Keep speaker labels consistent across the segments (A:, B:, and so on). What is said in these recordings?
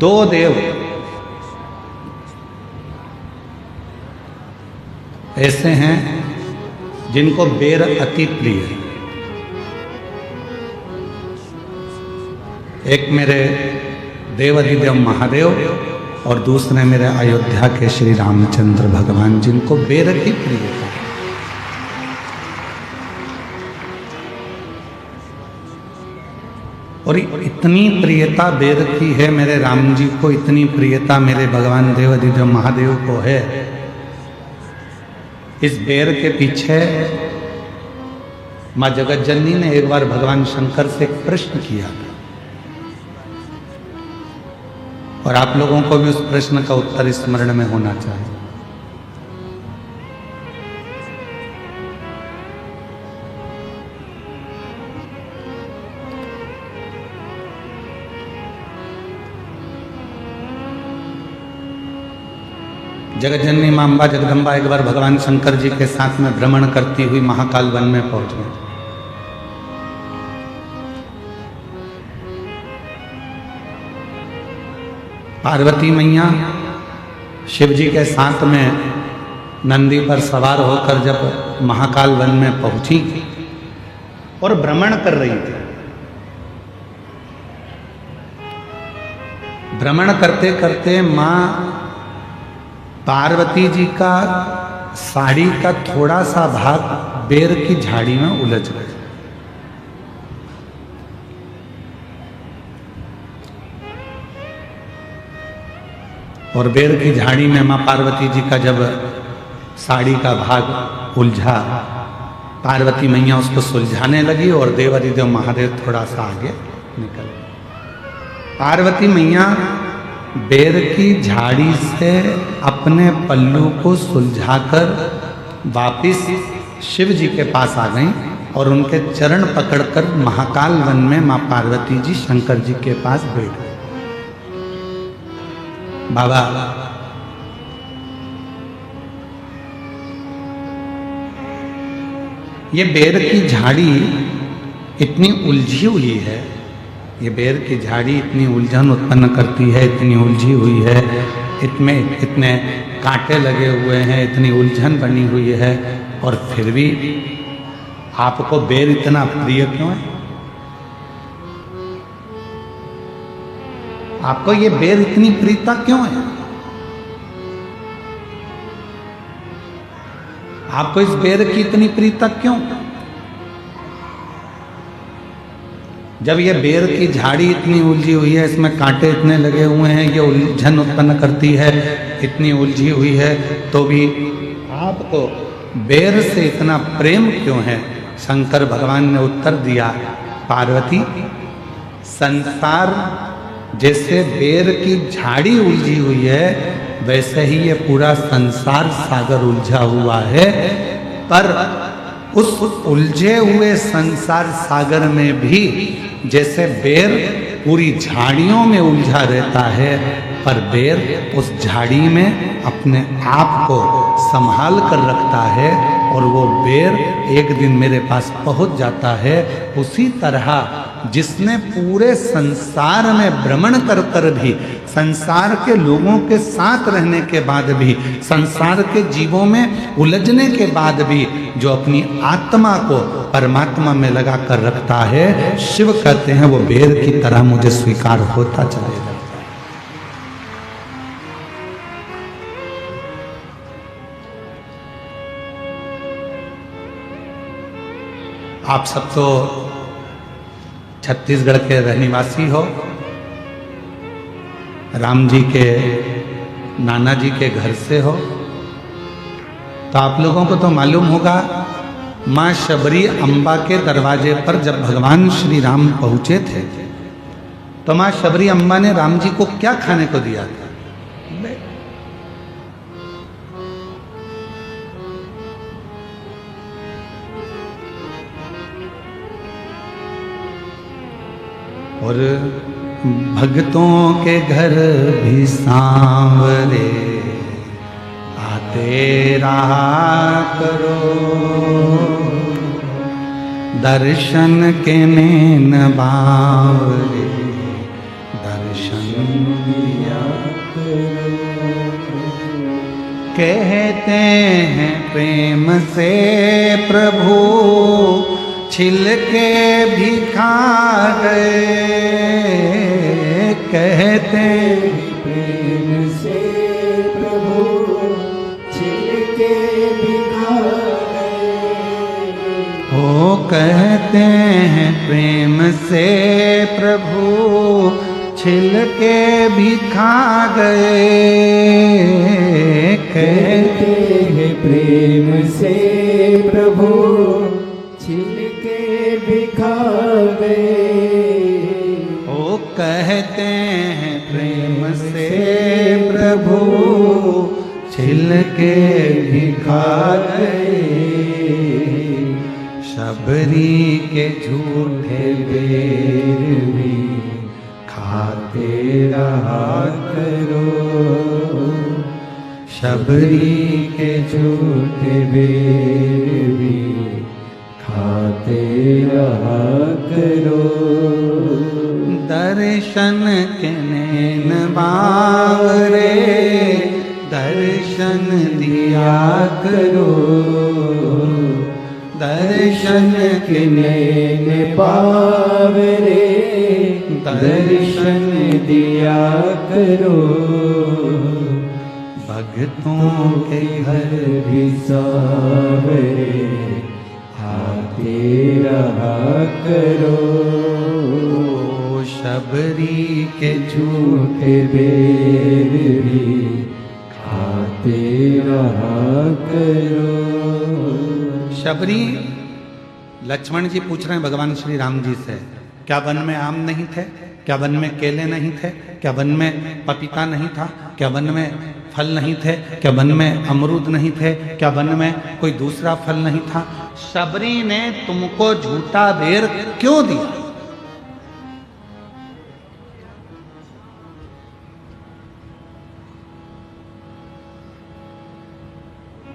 A: दो देव ऐसे हैं जिनको बेर अति प्रिय है। एक मेरे देवाधिदेव महादेव और दूसरे मेरे अयोध्या के श्री रामचंद्र भगवान, जिनको बेर अति प्रिय है। और इतनी प्रियता बेर की है मेरे राम जी को, इतनी प्रियता मेरे भगवान देवाधिदेव महादेव को है। इस बेर के पीछे मां जगत जननी ने एक बार भगवान शंकर से एक प्रश्न किया था, और आप लोगों को भी उस प्रश्न का उत्तर स्मरण में होना चाहिए। जगत जननी मां अम्बा जगदम्बा एक बार भगवान शंकर जी के साथ में भ्रमण करती हुई महाकाल वन में पहुंच गई। पार्वती मैया शिव जी के साथ में नंदी पर सवार होकर जब महाकाल वन में पहुंची और भ्रमण कर रही थी, भ्रमण करते करते मां पार्वती जी का साड़ी का थोड़ा सा भाग बेर की झाड़ी में उलझ गया। और बेर की झाड़ी में मां पार्वती जी का जब साड़ी का भाग उलझा, पार्वती मैया उसको सुलझाने लगी और देवाधिदेव महादेव थोड़ा सा आगे निकल गए। पार्वती मैया बेर की झाड़ी से अपने पल्लू को सुलझाकर वापिस शिव जी के पास आ गईं और उनके चरण पकड़कर महाकाल वन में मां पार्वती जी शंकर जी के पास बैठ गए। बाबा, ये बेर की झाड़ी इतनी उलझी हुई है, ये बेर की झाड़ी इतनी उलझन उत्पन्न करती है, इतनी उलझी हुई है, इसमें इतने कांटे लगे हुए हैं, इतनी उलझन बनी हुई है, और फिर भी आपको बेर इतना प्रिय क्यों है? आपको ये बेर इतनी प्रियता क्यों है? आपको इस बेर की इतनी प्रियता क्यों? जब ये बेर की झाड़ी इतनी उलझी हुई है, इसमें कांटे इतने लगे हुए हैं, ये उलझन उत्पन्न करती है, इतनी उलझी हुई है, तो भी आपको बेर से इतना प्रेम क्यों है? शंकर भगवान ने उत्तर दिया, पार्वती, संसार जैसे बेर की झाड़ी उलझी हुई है, वैसे ही ये पूरा संसार सागर उलझा हुआ है, पर उस उलझे हुए संसार सागर में भी जैसे बेर पूरी झाड़ियों में उलझा रहता है, पर बेर उस झाड़ी में अपने आप को संभाल कर रखता है, और वो बेर एक दिन मेरे पास पहुंच जाता है। उसी तरह जिसने पूरे संसार में भ्रमण कर कर भी, संसार के लोगों के साथ रहने के बाद भी, संसार के जीवों में उलझने के बाद भी जो अपनी आत्मा को परमात्मा में लगा कर रखता है, शिव कहते हैं वो बेर की तरह मुझे स्वीकार होता चलेगा। आप सब तो छत्तीसगढ़ के रहनिवासी हो, राम जी के नाना जी के घर से हो, तो आप लोगों को तो मालूम होगा मां शबरी अम्बा के दरवाजे पर जब भगवान श्री राम पहुंचे थे, तो मां शबरी अम्बा ने राम जी को क्या खाने को दिया था? और भक्तों के घर भी सांवरे आते रहा करो, दर्शन के नैन बावरे दर्शन दर्शन दिया कहते हैं प्रेम से प्रभु छिल के भी खा गए, कहते
B: प्रेम से प्रभु छिल के भी खा गए।
A: ओ कहते हैं प्रेम से प्रभु छिल के भी खा गए,
B: कहते हैं प्रेम से प्रभु छिल के भी खा गए।
A: ओ कहते हैं प्रेम से प्रभु छिल के भी खा गए, शबरी के झूठे बेर भी खाते रहा करो, शबरी के झूठे बेर भी खाते रहा करो। दर्शन के नैन बावरे दर्शन दिया करो, दर्शन के नैन
B: बावरे दर्शन दिया करो।
A: भक्तों के
B: घर भी सावरे आते रहा करो,
A: शबरी के
B: झूठे बेर भी खाते रहा करो।
A: शबरी लक्ष्मण जी पूछ रहे हैं भगवान श्री राम जी से, क्या वन में आम नहीं थे, क्या वन में केले नहीं थे, क्या वन में पपीता नहीं था, क्या वन में फल नहीं थे, क्या वन में अमरूद नहीं थे, क्या वन में कोई दूसरा फल नहीं था, शबरी ने तुमको झूठा बेर क्यों दिया?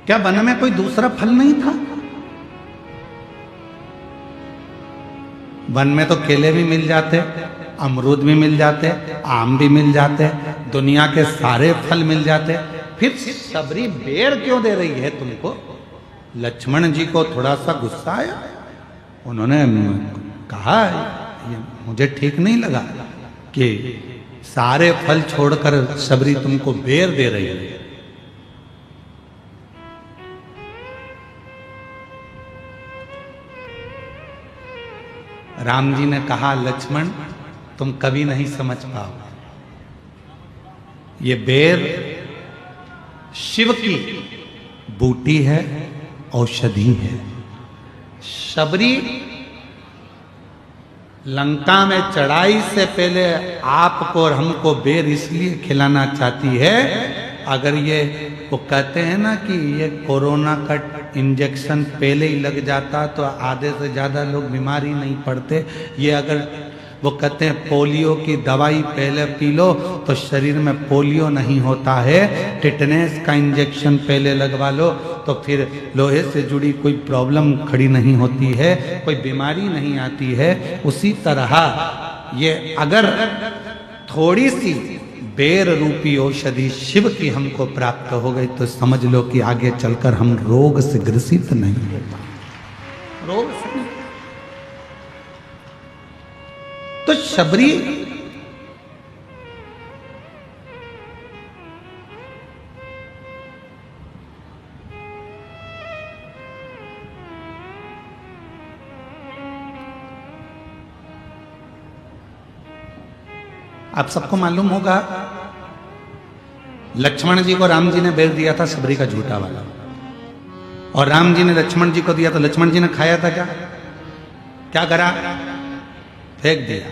A: क्या वन में कोई दूसरा फल नहीं था? वन में तो केले भी मिल जाते, अमरूद भी मिल जाते, आम भी मिल जाते, दुनिया के सारे फल मिल जाते, फिर शबरी बेर क्यों दे रही है तुमको? लक्ष्मण जी को थोड़ा सा गुस्सा आया, उन्होंने कहा ये मुझे ठीक नहीं लगा कि सारे फल छोड़कर शबरी तुमको बेर दे रही है। राम जी ने कहा लक्ष्मण तुम कभी नहीं समझ पाओगे, ये बेर शिव की बूटी है, औषधि है। शबरी लंका में चढ़ाई से पहले आपको और हमको बेर इसलिए खिलाना चाहती है, अगर ये वो कहते हैं ना कि ये कोरोना का इंजेक्शन पहले ही लग जाता तो आधे से ज़्यादा लोग बीमार ही नहीं पड़ते। ये अगर वो कहते हैं पोलियो की दवाई पहले पी लो तो शरीर में पोलियो नहीं होता है, टिटनेस का इंजेक्शन पहले लगवा लो तो फिर लोहे से जुड़ी कोई प्रॉब्लम खड़ी नहीं होती है, कोई बीमारी नहीं आती है। उसी तरह ये अगर थोड़ी सी बेर रूपी औषधि शिव की हमको प्राप्त हो गई तो समझ लो कि आगे चलकर हम रोग से ग्रसित नहीं हो पाएंगे, रोग से नहीं। तो शबरी आप सबको मालूम होगा लक्ष्मण जी को राम जी ने बेर दिया था शबरी का झूठा वाला, और राम जी ने लक्ष्मण जी को दिया तो लक्ष्मण जी ने खाया था क्या? क्या करा? फेंक दिया।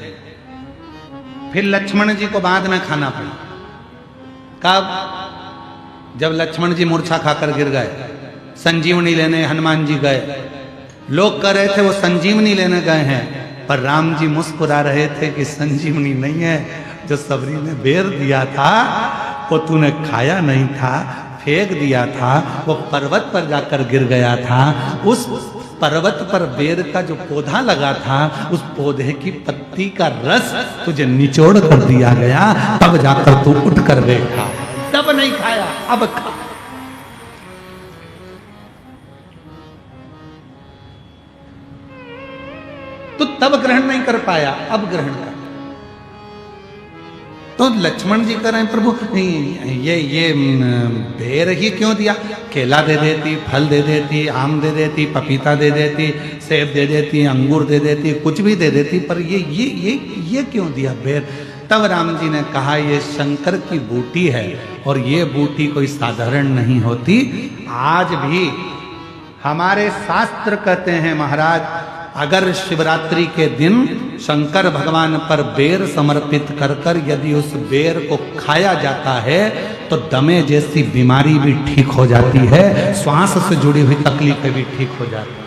A: फिर लक्ष्मण जी को बाद में खाना पड़ा। कब? जब लक्ष्मण जी मूर्छा खाकर गिर गए, संजीवनी लेने हनुमान जी गए। लोग कह रहे थे वो संजीवनी लेने गए हैं, पर राम जी मुस्कुरा रहे थे कि संजीवनी नहीं है, जो शबरी ने बेर दिया था वो तूने खाया नहीं था, फेंक दिया था, वो पर्वत पर जाकर गिर गया था। उस पर्वत पर बेर का जो पौधा लगा था, उस पौधे की पत्ती का रस तुझे निचोड़ कर दिया गया, तब जाकर तू उठ कर बैठा। तब नहीं खाया, अब खा। तो तब ग्रहण नहीं कर पाया, अब ग्रहण कर। तो लक्ष्मण जी कह रहे हैं, प्रभु ये बेर ही क्यों दिया? केला दे देती, फल दे देती, आम दे देती, पपीता दे देती, सेब दे देती, अंगूर दे देती, कुछ भी दे देती, पर ये क्यों दिया बेर? तब राम जी ने कहा, ये शंकर की बूटी है और ये बूटी कोई साधारण नहीं होती। आज भी हमारे शास्त्र कहते हैं महाराज, अगर शिवरात्रि के दिन शंकर भगवान पर बेर समर्पित कर कर यदि उस बेर को खाया जाता है तो दमे जैसी बीमारी भी ठीक हो जाती है, श्वास से जुड़ी हुई तकलीफें भी ठीक हो जाती है।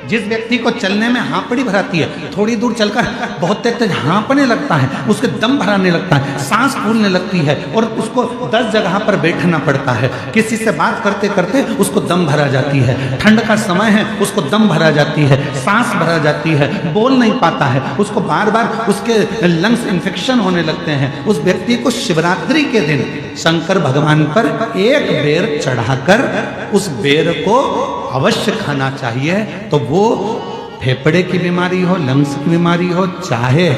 A: जिस व्यक्ति को चलने में हाँपड़ी भराती है, थोड़ी दूर चलकर बहुत तेज हाँपने लगता है, उसके दम भराने लगता है, सांस फूलने लगती है और उसको 10 जगह पर बैठना पड़ता है। किसी से बात करते करते उसको दम भरा जाती है, ठंड का समय है उसको दम भरा जाती है, सांस भरा जाती है, बोल नहीं पाता है, उसको बार बार उसके लंग्स इन्फेक्शन होने लगते हैं। उस व्यक्ति को शिवरात्रि के दिन शंकर भगवान पर एक बेर चढ़ाकर उस बेर को अवश्य खाना चाहिए। तो वो फेफड़े की बीमारी हो, लंग्स की बीमारी हो, चाहे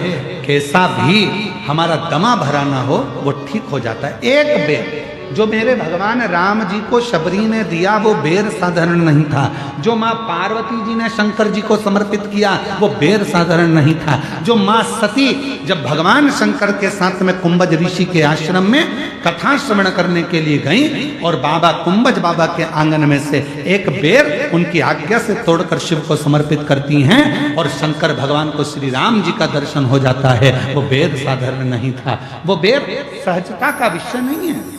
A: कैसा भी हमारा दमा भरा ना हो, वो ठीक हो जाता है। एक बेर जो मेरे भगवान राम जी को शबरी ने दिया, वो बेर साधारण नहीं था। जो माँ पार्वती जी ने शंकर जी को समर्पित किया, वो बेर साधारण नहीं था। जो माँ सती जब भगवान शंकर के साथ में कुंभज ऋषि के आश्रम में कथा श्रवण करने के लिए गई और बाबा कुंभज बाबा के आंगन में से एक बेर उनकी आज्ञा से तोड़कर शिव को समर्पित करती हैं और शंकर भगवान को श्री राम जी का दर्शन हो जाता है, वो बेर साधारण नहीं था। वो बेर सहजता का विषय नहीं है।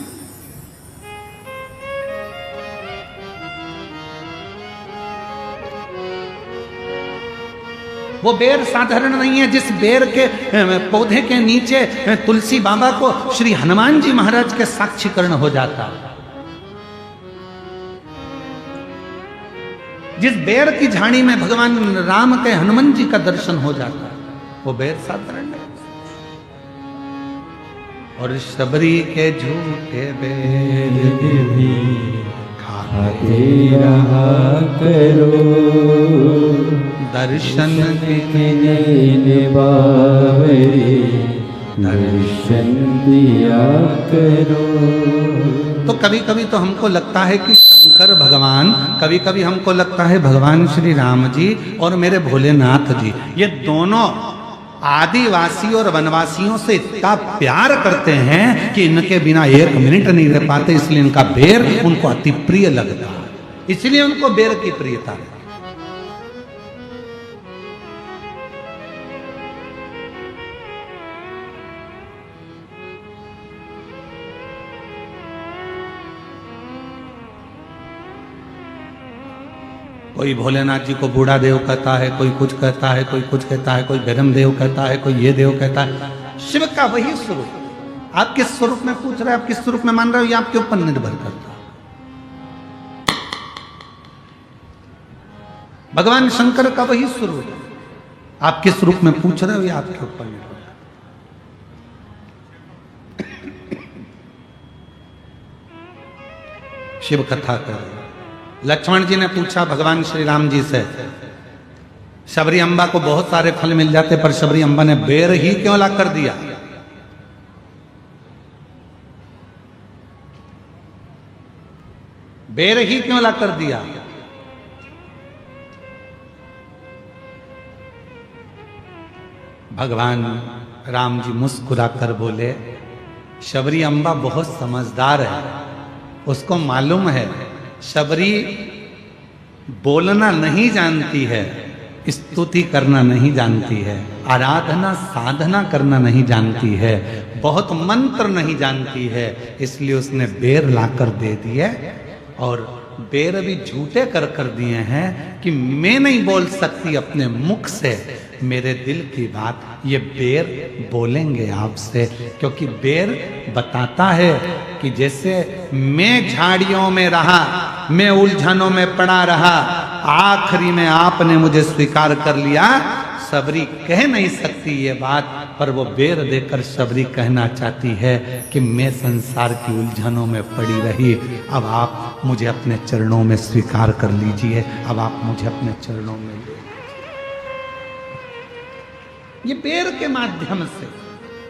A: वो बेर साधारण नहीं है। जिस बेर के पौधे के नीचे तुलसी बाबा को श्री हनुमान जी महाराज के साक्षीकरण हो जाता, जिस बेर की झाड़ी में भगवान राम के हनुमान जी का दर्शन हो जाता, वो बेर साधारण नहीं। और शबरी के झूठे बेर
B: भी खाते रहा करो,
A: दर्शन
B: के बावरे दर्शन दिया करो।
A: तो कभी कभी तो हमको लगता है कि शंकर भगवान, कभी कभी हमको लगता है भगवान श्री राम जी और मेरे भोलेनाथ जी, ये दोनों आदिवासी और वनवासियों से इतना प्यार करते हैं कि इनके बिना एक मिनट नहीं रह पाते, इसलिए इनका बेर उनको अति प्रिय लगता है, इसलिए उनको बेर की प्रियता है। कोई भोलेनाथ जी को बूढ़ा देव कहता है, कोई कुछ कहता है, कोई कुछ कहता है, कोई गरम देव कहता है, कोई ये देव कहता है। शिव का वही स्वरूप। आप किस स्वरूप में पूछ रहे हैं, आप किस स्वरूप में मान रहे हो, ये आपके ऊपर निर्भर करता है। भगवान शंकर का वही स्वरूप, आप किस रूप में पूछ रहे हो, ये आपके ऊपर निर्भर करता है। शिव कथा कर, लक्ष्मण जी ने पूछा भगवान श्री राम जी से, शबरी अम्बा को बहुत सारे फल मिल जाते पर शबरी अम्बा ने बेर ही क्यों ला कर दिया? बेर ही क्यों ला कर दिया? भगवान राम जी मुस्कुराकर बोले, शबरी अम्बा बहुत समझदार है, उसको मालूम है शबरी बोलना नहीं जानती है, स्तुति करना नहीं जानती है, आराधना साधना करना नहीं जानती है, बहुत मंत्र नहीं जानती है, इसलिए उसने बेर लाकर दे दिए। और बेर भी झूठे कर दिए हैं कि मैं नहीं बोल सकती अपने मुख से मेरे दिल की बात, ये बेर बोलेंगे आपसे, क्योंकि बेर बताता है कि जैसे मैं झाड़ियों में रहा, मैं उलझनों में पड़ा रहा, आखिरी में आपने मुझे स्वीकार कर लिया। सबरी कह नहीं सकती ये बात, पर वो बेर देकर सबरी कहना चाहती है कि मैं संसार की उलझनों में पड़ी रही, अब आप मुझे अपने चरणों में स्वीकार कर लीजिए, अब आप मुझे अपने चरणों में ले। ये बेर के माध्यम से,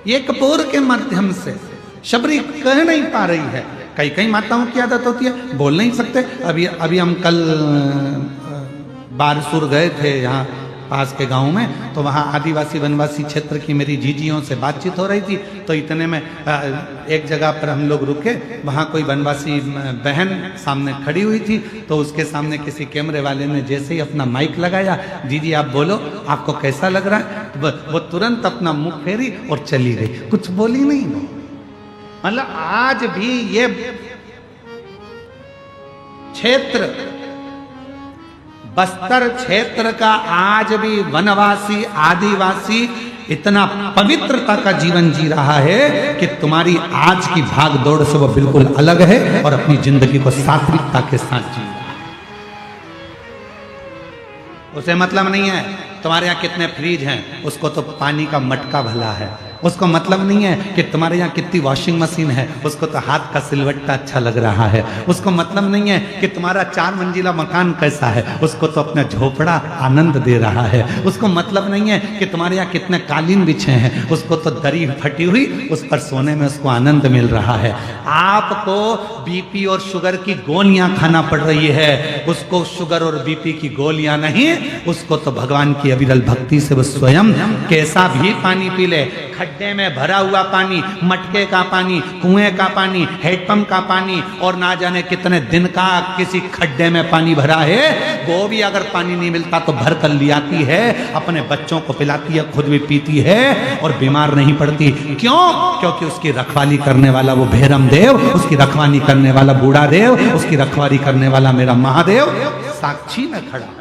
A: ये कपूर के माध्यम से शबरी कह नहीं पा रही है। कई कई माताओं की आदत होती है बोल नहीं सकते। अभी हम कल बारसूर गए थे यहाँ पास के गांव में, तो वहाँ आदिवासी वनवासी क्षेत्र की मेरी जीजियों से बातचीत हो रही थी। तो इतने में एक जगह पर हम लोग रुके, वहाँ कोई वनवासी बहन सामने खड़ी हुई थी, तो उसके सामने किसी कैमरे वाले ने जैसे ही अपना माइक लगाया, जीजी आप बोलो, आपको कैसा लग रहा है, तो वो तुरंत अपना मुंह फेरी और चली गई, कुछ बोली नहीं वो। मतलब आज भी ये क्षेत्र, बस्तर क्षेत्र का आज भी वनवासी आदिवासी इतना पवित्रता का जीवन जी रहा है कि तुम्हारी आज की भाग दौड़ से वो बिल्कुल अलग है और अपनी जिंदगी को सात्विकता के साथ जी रहा है। उसे मतलब नहीं है तुम्हारे यहाँ कितने फ्रिज हैं, उसको तो पानी का मटका भला है। उसको मतलब नहीं है कि तुम्हारे यहाँ कितनी वॉशिंग मशीन है, उसको तो हाथ का सिलवट्टा अच्छा लग रहा है। उसको मतलब नहीं है कि तुम्हारा 4 मंजिला मकान कैसा है, उसको तो अपना झोपड़ा आनंद दे रहा है। उसको मतलब नहीं है कि तुम्हारे यहाँ कितने कालीन बिछे हैं, उसको तो दरी फटी हुई उस पर सोने में उसको आनंद मिल रहा है। आपको बीपी और शुगर की गोलियां खाना पड़ रही है, उसको शुगर और बीपी की गोलियां नहीं, उसको तो भगवान की अविरल भक्ति से वो स्वयं कैसा भी पानी पी ले, खड्डे में भरा हुआ पानी, मटके का पानी, कुएं का पानी, हेडपंप का पानी, और ना जाने कितने दिन का किसी खड्डे में पानी भरा है, वो भी अगर पानी नहीं मिलता तो भर कर ले आती है, अपने बच्चों को पिलाती है, खुद भी पीती है और बीमार नहीं पड़ती। क्यों? क्योंकि उसकी रखवाली करने वाला वो भैरम देव, उसकी रखवाली करने वाला बूढ़ा देव, उसकी रखवाली करने वाला मेरा महादेव साक्षी में खड़ा है।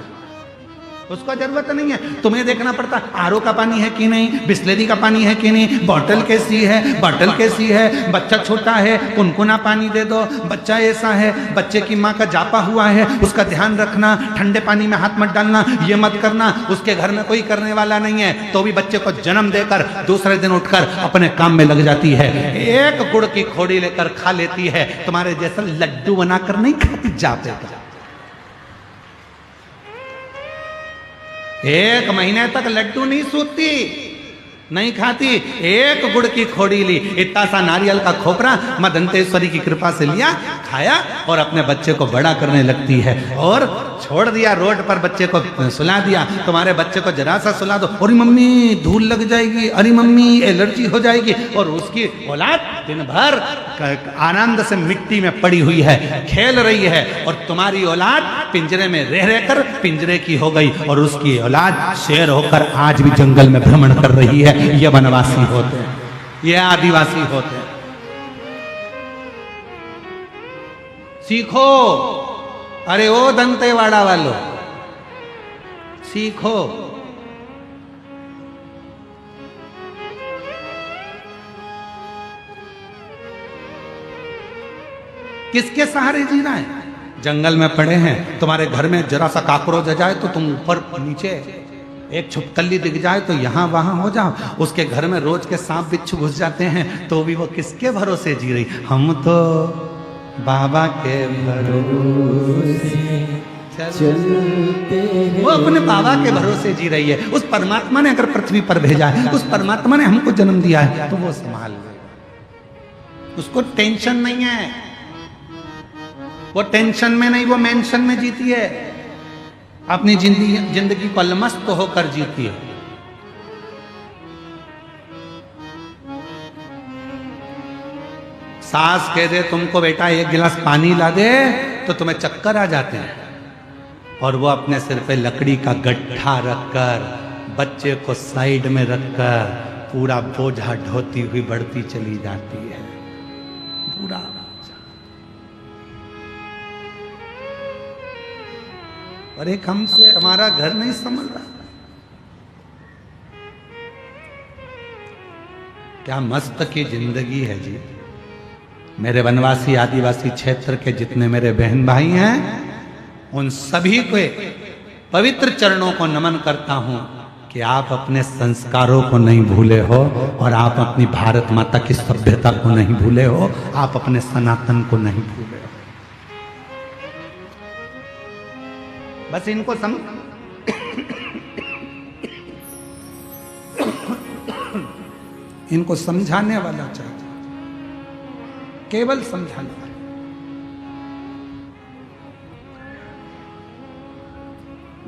A: उसको जरूरत नहीं है तुम्हें देखना पड़ता आरओ का पानी है कि नहीं, बिस्लेरी का पानी है कि नहीं, बॉटल कैसी है, बॉटल कैसी है, बच्चा छोटा है कुनकुना पानी दे दो, बच्चा ऐसा है, बच्चे की माँ का जापा हुआ है, उसका ध्यान रखना, ठंडे पानी में हाथ मत डालना, ये मत करना। उसके घर में कोई करने वाला नहीं है, तो भी बच्चे को जन्म देकर दूसरे दिन उठकर अपने काम में लग जाती है, एक गुड़ की खोड़ी लेकर खा लेती है, तुम्हारे जैसा लड्डू बनाकर नहीं खाती जापे का। 1 महीने तक लड्डू नहीं सूती, नहीं खाती, एक गुड़ की खोड़ी ली, इतना सा नारियल का खोपरा मां दंतेश्वरी की कृपा से लिया, खाया और अपने बच्चे को बड़ा करने लगती है। और छोड़ दिया रोड पर, बच्चे को सुला दिया। तुम्हारे बच्चे को जरा सा सुला दो, अरे मम्मी धूल लग जाएगी, अरे मम्मी एलर्जी हो जाएगी, और उसकी औलाद दिन भर आनंद से मिट्टी में पड़ी हुई है, खेल रही है, और तुम्हारी औलाद पिंजरे में रह रहकर पिंजरे की हो गई, और उसकी औलाद शेर होकर आज भी जंगल में भ्रमण कर रही है। ये वनवासी होते हैं, ये आदिवासी होते हैं। सीखो, अरे ओ दंतेवाड़ा वालों सीखो। किसके सहारे जीना है? जंगल में पड़े हैं, तुम्हारे घर में जरा सा काकरोच आ जाए तो तुम ऊपर नीचे, एक छुपकली दिख जाए तो यहां वहां हो जाओ, उसके घर में रोज के सांप बिच्छू घुस जाते हैं, तो भी वो किसके भरोसे जी रही? हम तो बाबा के भरोसे चलते हैं। वो अपने बाबा के भरोसे जी रही है। उस परमात्मा ने अगर पृथ्वी पर भेजा है, उस परमात्मा ने हमको जन्म दिया है, तो वो संभाल ले, उसको टेंशन नहीं है। वो टेंशन में नहीं, वो मेंशन में जीती है, अपनी जिंदगी को अलमस्त होकर जीती है। सास कह दे तुमको बेटा 1 गिलास पानी ला दे, तो तुम्हें चक्कर आ जाते हैं, और वो अपने सिर पे लकड़ी का गड्ढा रखकर, बच्चे को साइड में रखकर पूरा बोझा ढोती हुई बढ़ती चली जाती है। पूरा और एक हमसे हमारा घर नहीं संभल रहा। क्या मस्त की जिंदगी है जी, मेरे वनवासी आदिवासी क्षेत्र के जितने मेरे बहन भाई हैं, उन सभी के पवित्र चरणों को नमन करता हूं कि आप अपने संस्कारों को नहीं भूले हो और आप अपनी भारत माता की सभ्यता को नहीं भूले हो, आप अपने सनातन को नहीं भूले हो। बस इनको इनको समझाने वाला चाहिए, केवल समझाने वाला।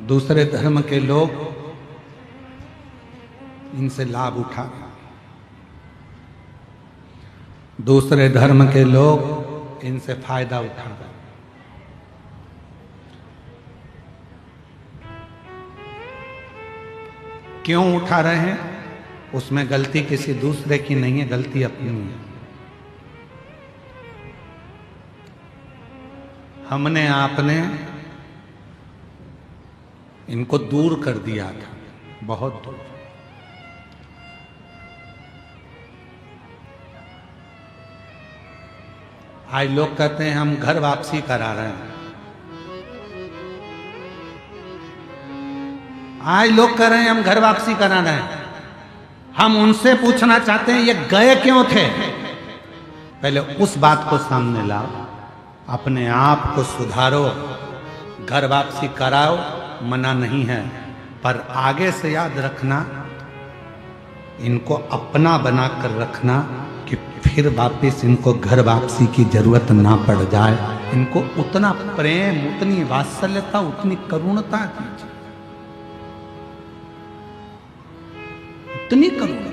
A: दूसरे धर्म के लोग इनसे लाभ उठा रहे, दूसरे धर्म के लोग इनसे फायदा उठा रहे। क्यों उठा रहे हैं? उसमें गलती किसी दूसरे की नहीं है, गलती अपनी है। हमने आपने इनको दूर कर दिया था, बहुत दूर। आज लोग कहते हैं हम घर वापसी करा रहे हैं। आज लोग कह रहे हैं हम घर वापसी करा रहे हैं। हम उनसे पूछना चाहते हैं ये गए क्यों थे? पहले उस बात को सामने लाओ, अपने आप को सुधारो। घर वापसी कराओ, मना नहीं है, पर आगे से याद रखना, इनको अपना बनाकर रखना कि फिर वापस इनको घर वापसी की जरूरत ना पड़ जाए। इनको उतना प्रेम, उतनी वात्सल्यता, उतनी करुणता दीजिए, उतनी करुणता।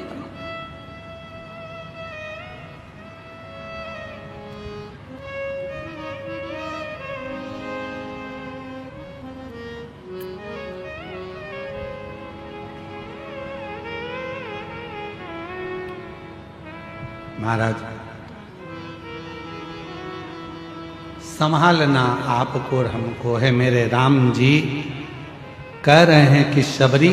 A: महाराज, संभालना आपको और हमको है। मेरे राम जी कह रहे हैं कि शबरी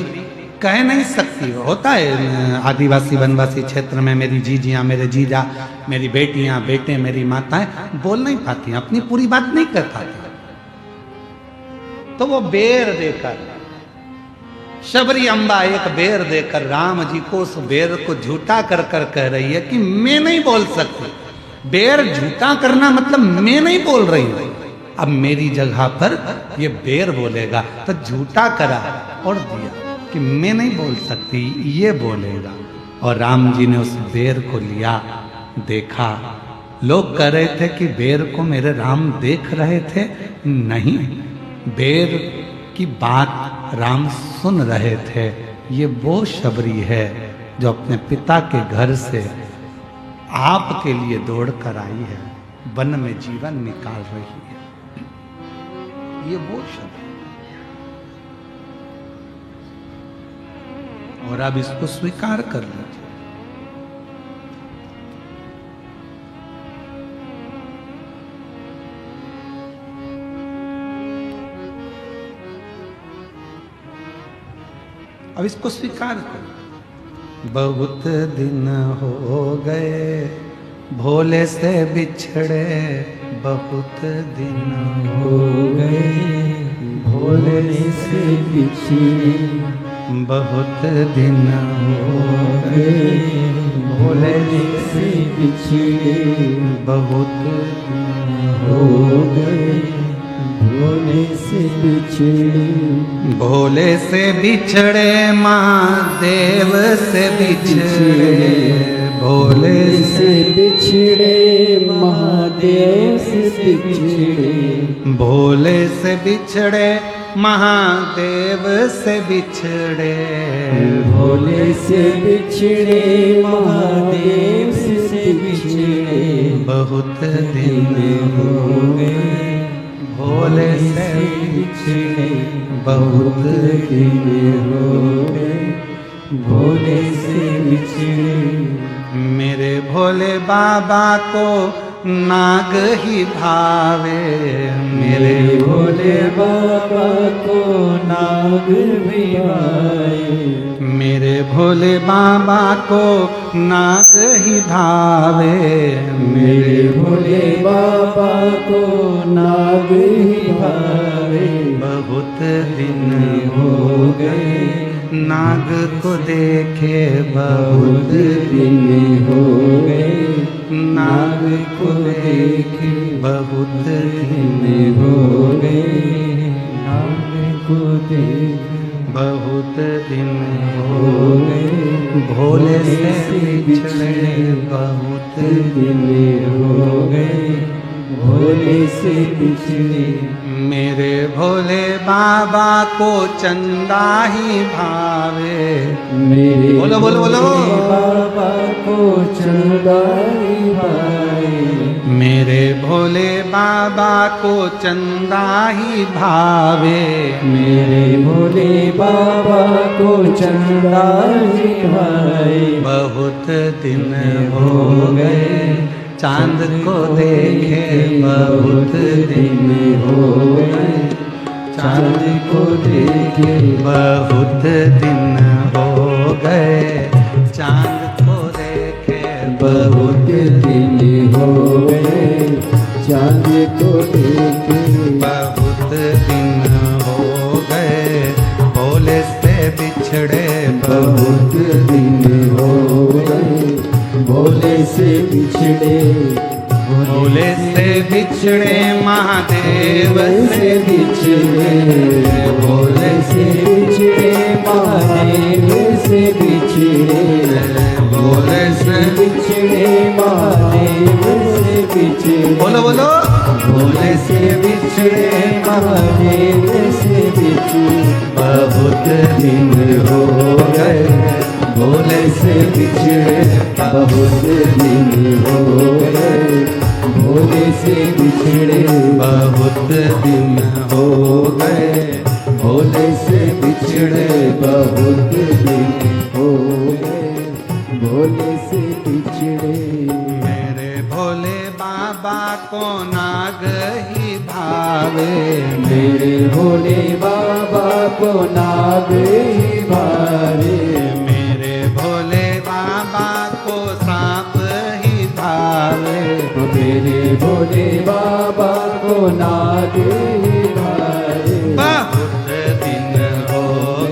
A: कह नहीं सकती। होता है आदिवासी वनवासी क्षेत्र में, मेरी जीजियाँ, मेरे जीजा, मेरी बेटियां, बेटे, मेरी माताएं बोल नहीं पाती, अपनी पूरी बात नहीं कर पाती, तो वो बेर देकर, शबरी अम्बा एक बेर देकर राम जी को उस बेर को झूठा कर कर कह रही है कि मैं नहीं बोल सकती। बेर झूठा करना मतलब मैं नहीं बोल रही हूं, अब मेरी जगह पर ये बेर बोलेगा, तो झूठा करा और दिया कि मैं नहीं बोल सकती, ये बोलेगा। और राम जी ने उस बेर को लिया, देखा। लोग कह रहे थे कि बेर को मेरे राम देख रहे थे, नहीं, बेर की बात राम सुन रहे थे। ये वो शबरी है जो अपने पिता के घर से आपके लिए दौड़ कर आई है, वन में जीवन निकाल रही है। ये वो शबरी, और अब इसको स्वीकार कर लीजिए। अब इसको स्वीकार करो। बहुत दिन हो गए भोले से बिछड़े, बहुत दिन
B: हो गए भोले से बिछड़े,
A: बहुत दिन
B: हो गए भोले से बिछड़े,
A: बहुत
B: हो गए भोले से बिछड़े।
A: भोले से बिछड़े महादेव से बिछड़े, भोले
B: से बिछड़े महादेव से बिछड़े,
A: भोले से बिछड़े महादेव से बिछड़े,
B: भोले से बिछड़े महादेव से बिछड़े।
A: बहुत दिन
B: हो गए
A: भोले से
B: बिछड़े,
A: बहुत
B: दिन हो गए भोले से बिछड़े।
A: मेरे भोले बाबा को नाग ही भावे।
B: मेरे भोले बाबा को नाग भी भाए।
A: मेरे भोले बाबा को नाग ही भावे।
B: मेरे भोले बाबा को नाग ही भावे।
A: बहुत दिन
B: हो गए
A: नाग को देखे,
B: बहुत दिन हो गए
A: नाग
B: को देखे।
A: बहुत
B: दिन हो गए नाग को देखे।
A: बहुत दिन
B: हो गए
A: भोले से बिछड़े, बहुत
B: दिन हो गए भोले से बिछड़े।
A: मेरे भोले बाबा को चंदा ही भावे।
B: मेरे
A: बोलो, बोलो, बोलो।
B: भोले बाबा को चंदा ही भाए।
A: मेरे भोले बाबा को चंदा ही भावे।
B: मेरे भोले बाबा को चंदा ही भाए।
A: बहुत दिन हो गए चांद को देखे, बहुत दिन
B: हो गए चांद को देखे।
A: बहुत दिन हो गए चांद को देखे।
B: बहुत दिन हो गए चांद को देखे।
A: बहुत दिन हो गए भोले से बिछड़े,
B: बहुत दिन हो गए भोले से बिछड़े।
A: भोले से बिछड़े महादेव
B: से बिछड़े। भोले से बिछड़े महादेव से बिछड़े।
A: भोले से
B: बिछड़े महादेव से बिछड़े।
A: बोलो, बोलो।
B: भोले से बिछड़े महादेव से बिछड़े।
A: बहुत
B: दिन हो गए भोले से बिछड़े। बहुत दिन हो गए भोले से बिछड़े।
A: बहुत दिन हो गए
B: भोले से बिछड़े। बहुत दिन हो गए भोले से बिछड़े।
A: मेरे भोले बाबा को नाग ही भावे।
B: मेरे भोले बाबा को नाग ही भावे।
A: मेरे भोले बाबा को सांप ही भावे।
B: मेरे भोले बाबा को नाग ही भावे।
A: बहुत दिन हो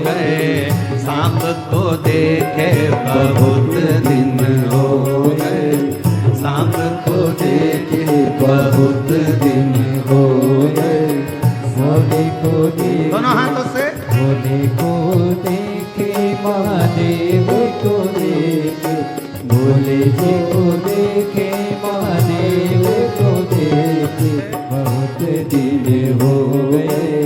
A: गए सांप को देखे, बहुत दिन हो गए सांप को देखे।
B: बहुत दिन हो गए भोले को देखे।
A: दोनों हाथों से
B: भोले को देखे महादेव को देखे। भोले जी को देखे महादेव को देखे। बहुत दिन हो गए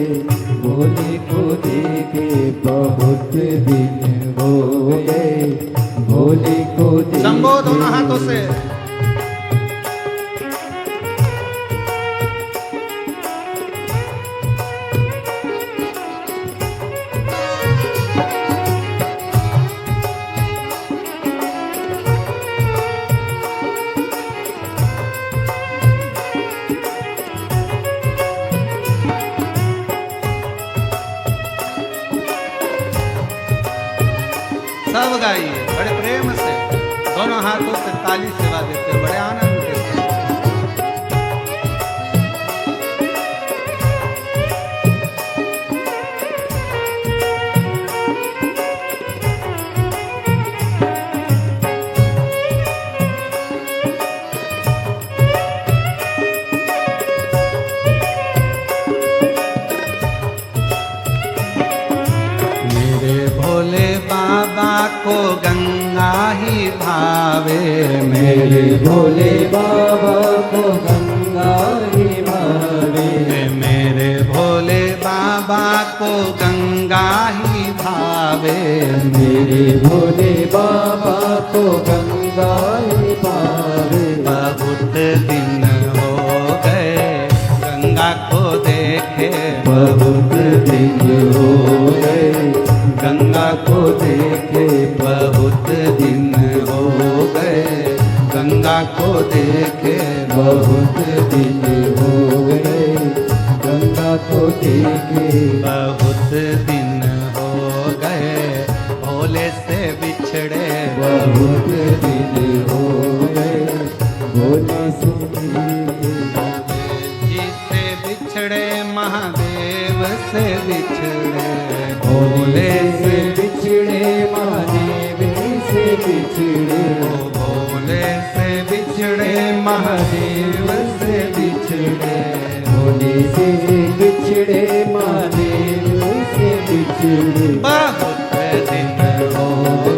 B: भोले को देखे। बहुत दिन हो गए भोले को देखे।
A: शंभो दोनों हाथों से। सब गाइए बड़े प्रेम से, दोनों हाथों से ताली सेवा देते हैं, बड़े आनंद के साथ। मेरे भोले बाबा को गंगा ही भावे।
B: मेरे भोले बाबा को गंगा ही भावे।
A: मेरे भोले बाबा को गंगा ही भावे।
B: मेरे भोले बाबा को गंगा ही भावे।
A: बहुत दिन हो गए गंगा को देखे,
B: बहुत दिन हो गए
A: गंगा को देखे। बहुत दिन हो गए गंगा को देखे।
B: बहुत दिन हो गए गंगा को देखे।
A: बहुत दिन हो गए भोले से बिछड़े।
B: बहुत दिन हो गए भोले से
A: जी से बिछड़े महादेव से बिछड़े।
B: भोले से बिछड़े महादेव से बिछड़े।
A: भोले से बिछड़े महादेव से बिछड़े।
B: भोले से बिछड़े महादेव से बिछड़े।
A: बहुत दिन हो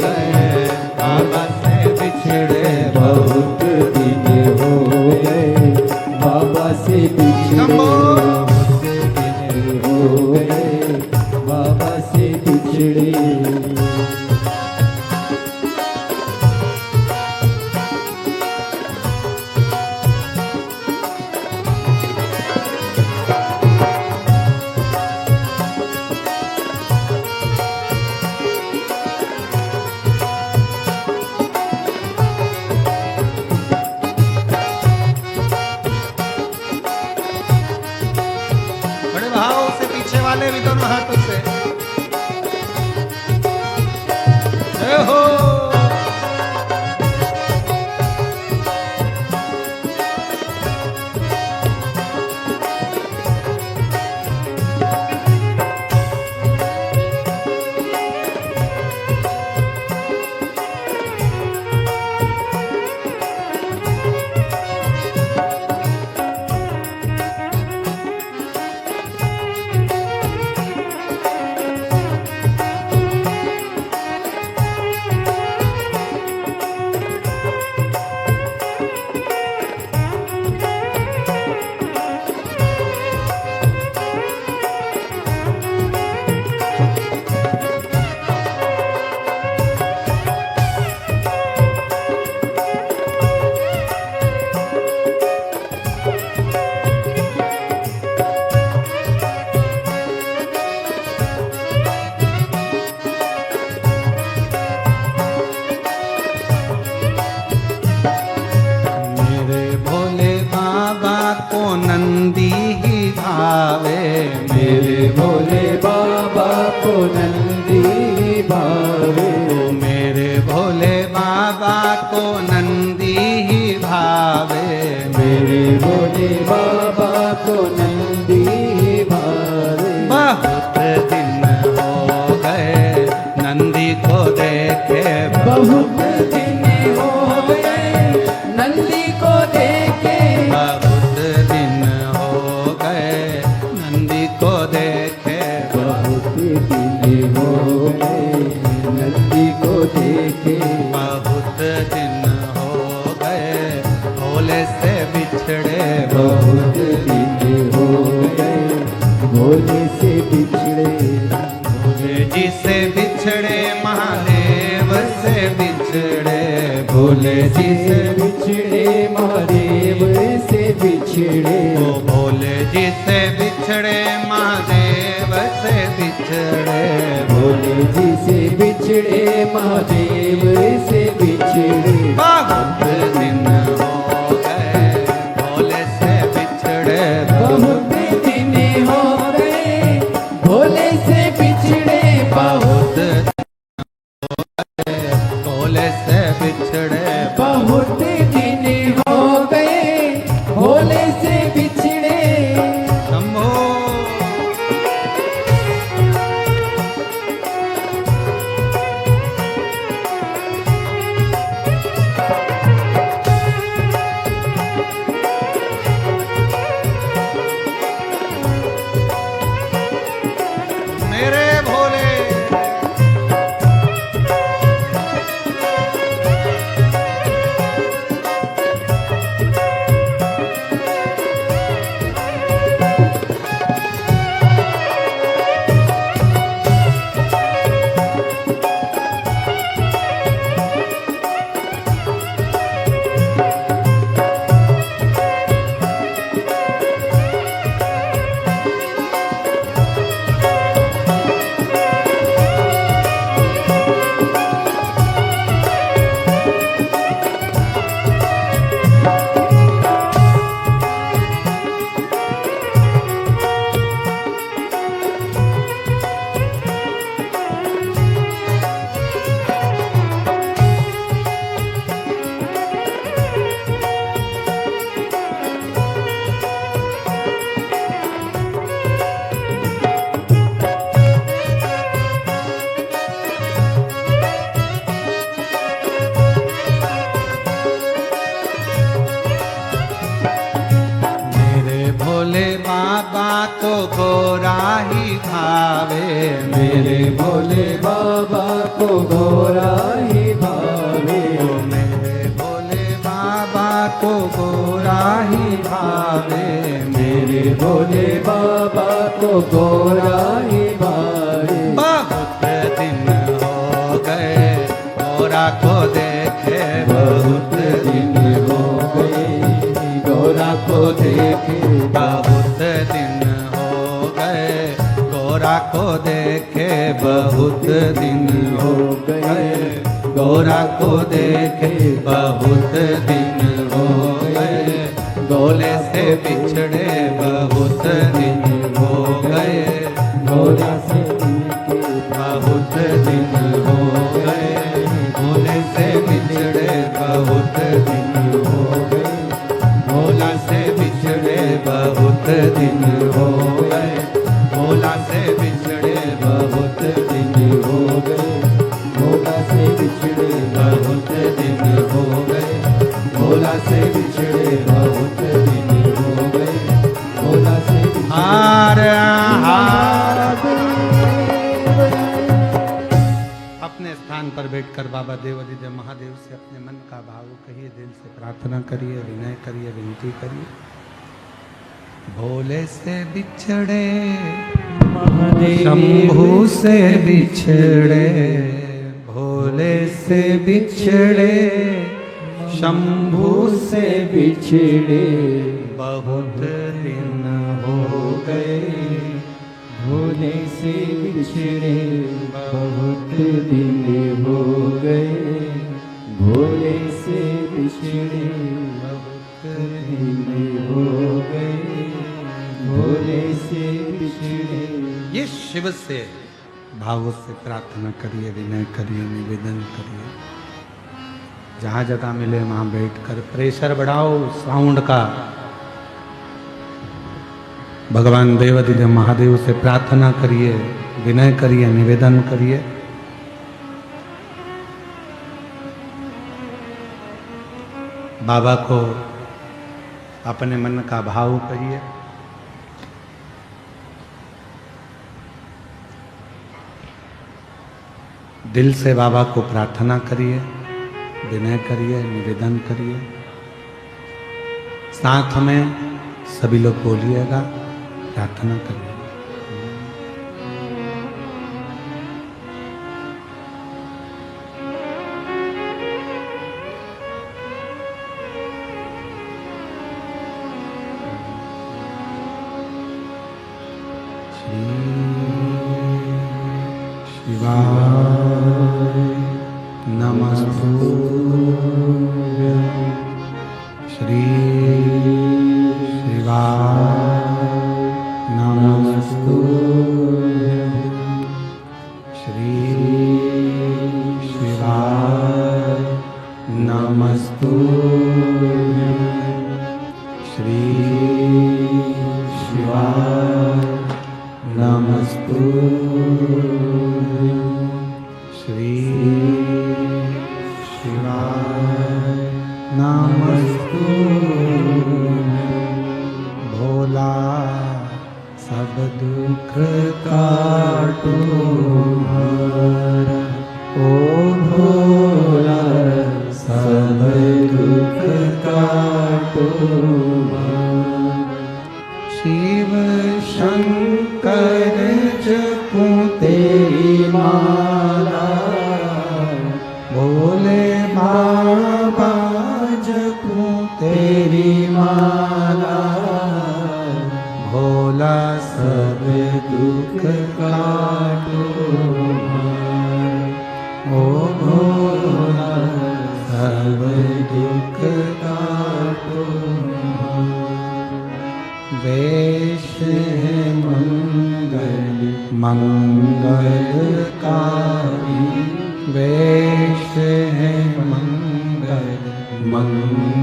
A: गए बाबा से बिछड़े।
B: बहुत दिन हो गए बाबा से बिछड़े। बहुत दिन हो गए बाबा से बिछड़े।
A: बड़े भाव से पीछे वाले भी दोनों हाथों से जय हो। मेरे भोले बाबा को नंदी ही भावे।
B: मेरे भोले बाबा को नंदी भावे।
A: मेरे भोले बाबा को नंदी ही भावे।
B: मेरे भोले बाबा को नंदी भावे।
A: बहुत दिन हो गए नंदी को देखे।
B: बहुत दिन हो गए नंदी को देखे।
A: बहुत दिन हो गए नंदी को देखे।
B: बहुत दिन हो गए नंदी को देखे।
A: बहुत दिन हो गए भोले से बिछड़े।
B: बहुत दिन हो गए भोले से बिछड़े।
A: भोले जी से बिछड़े महादेव से बिछड़े।
B: भोले जी से बिछड़े महादेव से बिछड़े।
A: ओ भोले जी से बिछड़े महादेव से बिछड़े।
B: भोले जी से बिछड़े महादेव से बिछड़े।
A: बहुत दिन हो गए भोले से बिछड़े।
B: बहुत दिन हो गए भोले से बिछड़े।
A: बहुत दिन हो गए भोले से बिछड़े।
B: बहुत दिन हो गए भोले से बिछड़े।
A: शंभो मेरे भोले।
B: भोले बाबा को गोरा ही भावे,
A: मेरे भोले बाबा को गोरा ही भावे,
B: मेरे भोले बाबा को गोरा ही भावे।
A: बहुत दिन हो गए गोरा को देखे,
B: बहुत दिन हो गए गोरा को देखे,
A: बहुत दिन हो गए गोरा को देखे, बहुत दिन हो गए गोरा को देखे, बहुत दिन हो गए गोले से बिछड़े, बहुत दिन हो गए
B: गोरा से
A: बहुत दिन हो गए गोले से बिछड़े, बहुत दिन हो गए भोला से बिछड़े, बहुत दिन हो गए भोला से बिछड़े, बहुत दिन हो गए
B: भोला से बिछड़े,
A: बहुत दिन हो गए
B: भोला से बिछड़े, बहुत दिन हो गए भोला से बिछड़े।
A: हार हार अपने स्थान पर बैठकर बाबा देवादिदेव महादेव से अपने मन का भाव कहिए, दिल से प्रार्थना करिए, विनय करिए, विनती करिए। भोले से बिछड़े शंभू से बिछड़े, भोले से बिछड़े शंभू से
B: बिछड़े,
A: बहुत दिन हो गए
B: भोले से बिछड़े, बहुत दिन हो गए भोले से बिछड़े, बहुत दिन हो गए भोले से बिछड़े।
A: ये शिव से भाव से प्रार्थना करिए, विनय करिए, निवेदन करिए। जहाँ जगह मिले वहाँ बैठकर प्रेशर बढ़ाओ साउंड का। भगवान देवादिदेव महादेव से प्रार्थना करिए, विनय करिए, निवेदन करिए। बाबा को अपने मन का भाव कहिए। दिल से बाबा को प्रार्थना करिए, विनय करिए, निवेदन करिए। साथ में सभी लोग बोलिएगा, प्रार्थना करिए। शिवाय नमस्तुभ्यं, श्री शिवाय नमस्तुभ्यं, श्री शिवाय नमस्तुभ्यं, श्री शिवाय नमस्तुभ्यं, श्री शिवाय नमस्तुभ्यं। भोला सब दुख काटो हर, ओ भोला सब दुख काटो हर। शिव शंकर जपूं तेरी माला, भोले बाबा जपूं तेरी माला। भोला सब दुख काटो हर, ओ भोला सब दुख काटो हर। वेश है मंगलकारी, वेश है मंगलकारी।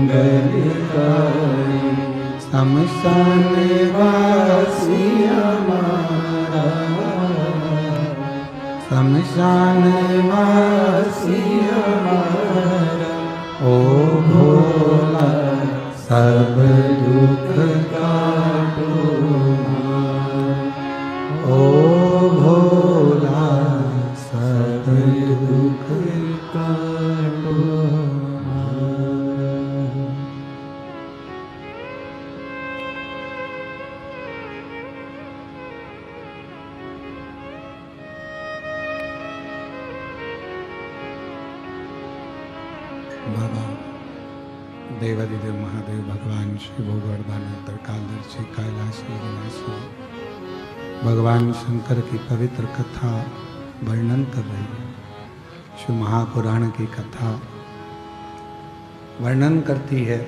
A: शमशान वासी हमारा, शमशान वासी हमारा। ओ भोला सब दुख काटो हर, ओ भोला बाबा देवादिदेव महादेव भगवान शिव गोवर्धन कालदर्शी कैलाशी विनाशी भगवान शंकर की पवित्र कथा वर्णन कर रही है। शिव महापुराण की कथा वर्णन करती है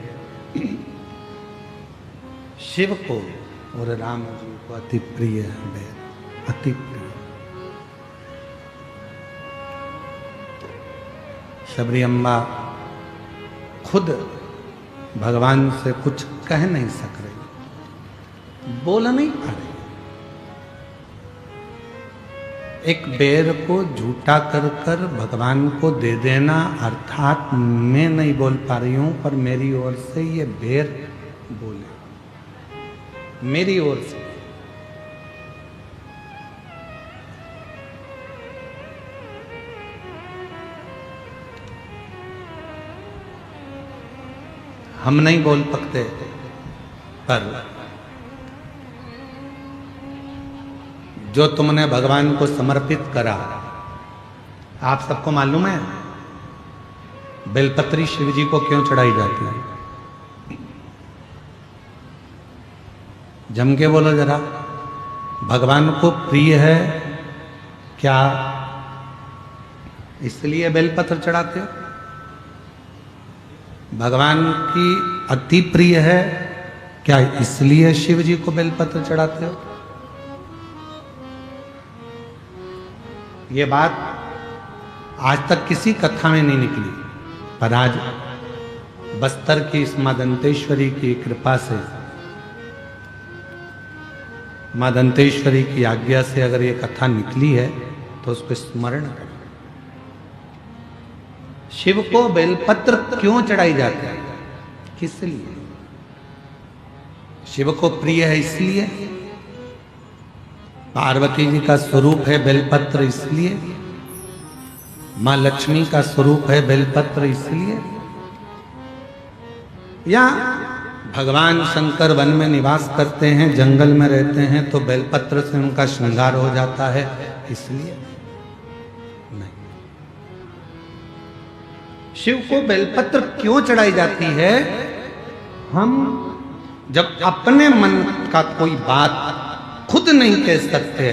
A: शिव को और राम जी को अति प्रिय है बैर, अति प्रिय। शबरी अम्बा खुद भगवान से कुछ कह नहीं सक रही, बोल नहीं पा रही। एक बेर को झूठा कर कर भगवान को दे देना, अर्थात मैं नहीं बोल पा रही हूं पर मेरी ओर से ये बेर बोले, मेरी ओर से। हम नहीं बोल सकते पर जो तुमने भगवान को समर्पित करा, आप सबको मालूम है बेलपत्री शिव जी को क्यों चढ़ाई जाती है? जम के बोलो जरा, भगवान को प्रिय है क्या इसलिए बेलपत्र चढ़ाते हो? भगवान की अति प्रिय है क्या इसलिए शिव जी को बेलपत्र चढ़ाते हो? ये बात आज तक किसी कथा में नहीं निकली, पर आज बस्तर की इस मां दंतेश्वरी की कृपा से, मां दंतेश्वरी की आज्ञा से अगर ये कथा निकली है तो उसको स्मरण करें। शिव को बेलपत्र क्यों चढ़ाई जाती है? किस लिए? शिव को प्रिय है इसलिए, पार्वती जी का स्वरूप है बेलपत्र इसलिए, मां लक्ष्मी का स्वरूप है बेलपत्र इसलिए, या भगवान शंकर वन में निवास करते हैं, जंगल में रहते हैं तो बेलपत्र से उनका श्रृंगार हो जाता है इसलिए? नहीं। शिव को बेलपत्र क्यों चढ़ाई जाती है? हम जब अपने मन का कोई बात खुद नहीं कह सकते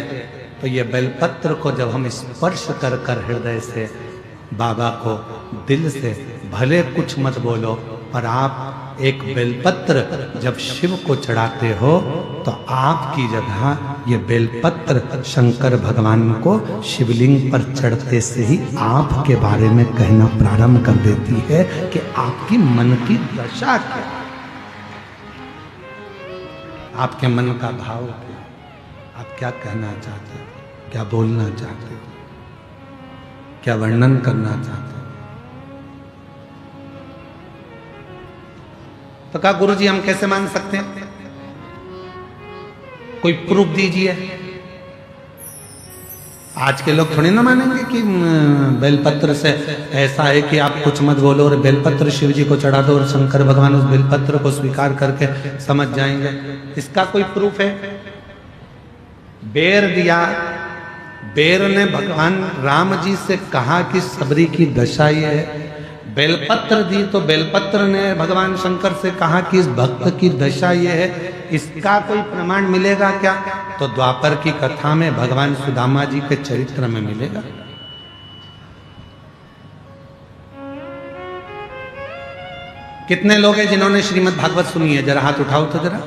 A: तो ये बेलपत्र को जब हम स्पर्श कर कर हृदय से बाबा को दिल से, भले कुछ मत बोलो पर आप एक बेलपत्र जब शिव को चढ़ाते हो तो आपकी जगह ये बेलपत्र शंकर भगवान को शिवलिंग पर चढ़ते से ही आपके बारे में कहना प्रारंभ कर देती है कि आपकी मन की दशा क्या, आपके मन का भाव क्या, आप क्या कहना चाहते हो, क्या बोलना चाहते हो, क्या वर्णन करना चाहते हो। तो कहा गुरुजी हम कैसे मान सकते हैं? कोई प्रूफ दीजिए। आज के लोग थोड़ी ना मानेंगे कि बेलपत्र से ऐसा है कि आप कुछ मत बोलो और बेलपत्र शिव जी को चढ़ा दो और शंकर भगवान उस बेलपत्र को स्वीकार करके समझ जाएंगे। इसका कोई प्रूफ है? बेर दिया, बेर ने भगवान राम जी से कहा कि सबरी की दशा ये है। बेलपत्र दी तो बेलपत्र ने भगवान शंकर से कहा कि इस भक्त की दशा ये है। इसका कोई प्रमाण मिलेगा क्या? तो द्वापर की कथा में भगवान सुदामा जी के चरित्र में मिलेगा। कितने लोग हैं जिन्होंने श्रीमद् भागवत सुनी है? जरा हाथ उठाओ तो जरा।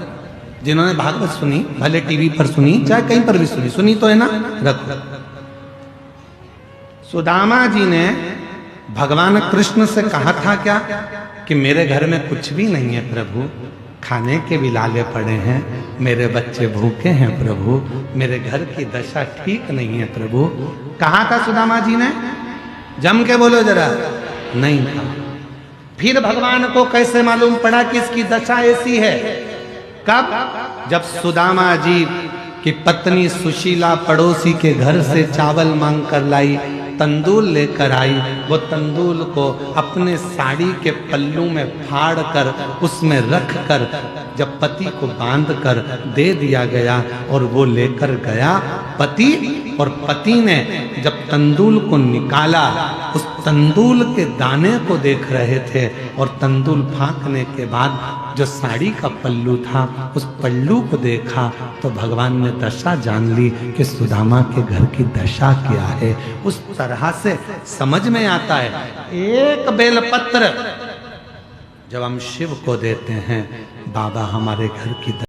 A: जिन्होंने भागवत सुनी, भले टीवी पर सुनी चाहे कहीं पर भी सुनी, सुनी तो है ना? रखो। सुदामा जी ने भगवान कृष्ण से कहा था क्या कि मेरे घर में कुछ भी नहीं है प्रभु, खाने के भी लाले पड़े हैं, मेरे बच्चे भूखे हैं प्रभु, मेरे घर की दशा ठीक नहीं है प्रभु। कहा था सुदामा जी ने? जम के बोलो जरा। नहीं था। फिर भगवान को कैसे मालूम पड़ा कि इसकी दशा ऐसी है? कब? जब सुदामा जी की पत्नी सुशीला पड़ोसी के घर से चावल मांग कर लाई, तंदूल लेकर आई। वो तंदूल को अपने साड़ी के पल्लू में फाड़ कर उसमें रख कर जब पति को बांध कर दे दिया गया और वो लेकर गया, पति और पति ने जब तंदूल को निकाला, उस तंदूल के दाने को देख रहे थे और तंदूल फांकने के बाद जो साड़ी का पल्लू था उस पल्लू को देखा तो भगवान ने दशा जान ली कि सुदामा के घर की दशा क्या है। उस तरह से समझ में आता है एक बेलपत्र जब हम शिव को देते हैं, बाबा हमारे घर की